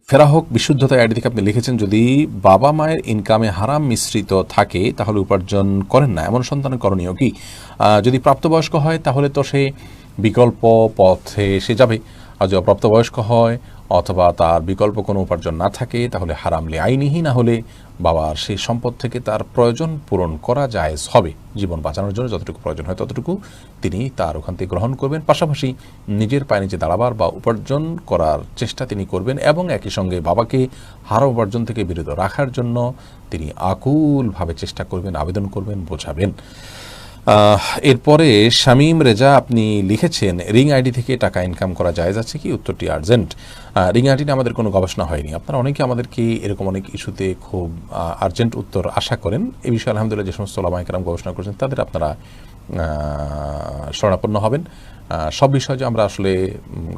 ফেরাহক বিশুদ্ধতা আইডি থেকে আপনি লিখেছেন, যদি বাবা মায়ের ইনকামে হারাম মিশ্রিত থাকে তাহলে উপার্জন করেন না, এমন সন্তানের করণীয় কি? যদি প্রাপ্তবয়স্ক হয় তাহলে তো সে বিকল্প পথে সে যাবে, আর যদি অপ্রাপ্তবয়স্ক হয় অথবা তার বিকল্প কোনো উপার্জন না থাকে তাহলে হারাম লে আইনিহি, না হলে বাবার সেই সম্পদ থেকে তার প্রয়োজন পূরণ করা জায়েজ হবে। জীবন বাঁচানোর জন্য যতটুকু প্রয়োজন হয় ততটুকু তিনি তার ওখান থেকে গ্রহণ করবেন, পাশাপাশি নিজের পায়ে নিজে দাঁড়াবার বা উপার্জন করার চেষ্টা তিনি করবেন, এবং একই সঙ্গে বাবাকে হারাম উপার্জন থেকে বিরত রাখার জন্য তিনি আকুলভাবে চেষ্টা করবেন, আবেদন করবেন, বোঝাবেন। এরপরে শামীম রেজা আপনি লিখেছেন, রিং আইডি থেকে টাকা ইনকাম করা জায়েজ আছে কি? উত্তরটি আর্জেন্ট। রিং আইডি নিয়ে আমাদের কোনো গবেষণা হয়নি। আপনারা অনেকে আমাদেরকে এরকম অনেক ইস্যুতে খুব আর্জেন্ট উত্তর আশা করেন। এই বিষয়ে আলহামদুলিল্লাহ যে সমস্ত ওলামায়ে কেরাম গবেষণা করেছেন তাদের আপনারা শরণাপন্ন হবেন। সব বিষয় যে আমরা আসলে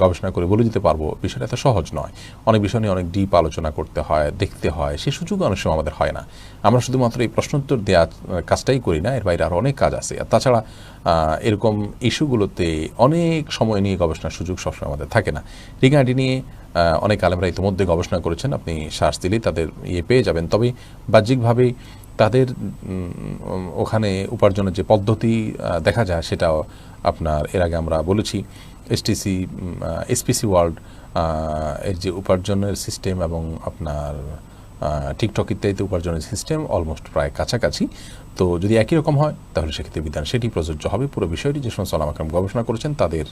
গবেষণা করে বলে দিতে পারবো বিষয়টা এত সহজ নয়। অনেক বিষয় নিয়ে অনেক ডিপ আলোচনা করতে হয়, দেখতে হয়, সে সুযোগ অনেক সময় আমাদের হয় না। আমরা শুধুমাত্র এই প্রশ্নোত্তর দেওয়া কাজটাই করি না, এর বাইরে আরও অনেক কাজ আছে। আর তাছাড়া এরকম ইস্যুগুলোতে অনেক সময় নিয়ে গবেষণার সুযোগ সবসময় আমাদের থাকে না। রিং আইডি নিয়ে অনেক আলেমরা ইতিমধ্যে গবেষণা করেছেন, আপনি সার্চ দিলেই তাদের পেয়ে যাবেন। তবে বাহ্যিকভাবে তাদের ওখানে উপার্জনের যে পদ্ধতি দেখা যায় সেটাও আপনার এর আগে আমরা বলেছি। এসপিসি ওয়ার্ল্ড এর যে উপার্জনের সিস্টেম এবং আপনার টিকটক ইত্যাদিতে উপার্জনের সিস্টেম অলমোস্ট প্রায় কাছাকাছি। তো যদি একই রকম হয় তাহলে সেক্ষেত্রে বিধান সেটি প্রযোজ্য হবে। পুরো বিষয়টি যে সমস্ত ওলামা কেরাম গবেষণা করেছেন তাদের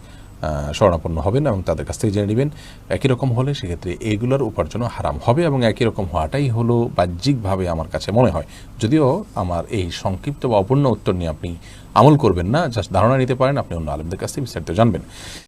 শরণাপন্ন হবেন এবং তাদের কাছ থেকে জেনে নেবেন। একই রকম হলে সেক্ষেত্রে এগুলোর উপার্জনও হারাম হবে, এবং একই রকম হওয়াটাই হলো বাহ্যিকভাবে আমার কাছে মনে হয়। যদিও আমার এই সংক্ষিপ্ত বা অপূর্ণ উত্তর নিয়ে আপনি আমল করবেন না, জাস্ট ধারণা নিতে পারেন, আপনি অন্য আলেমদের কাছ থেকে বিস্তারিত জানবেন।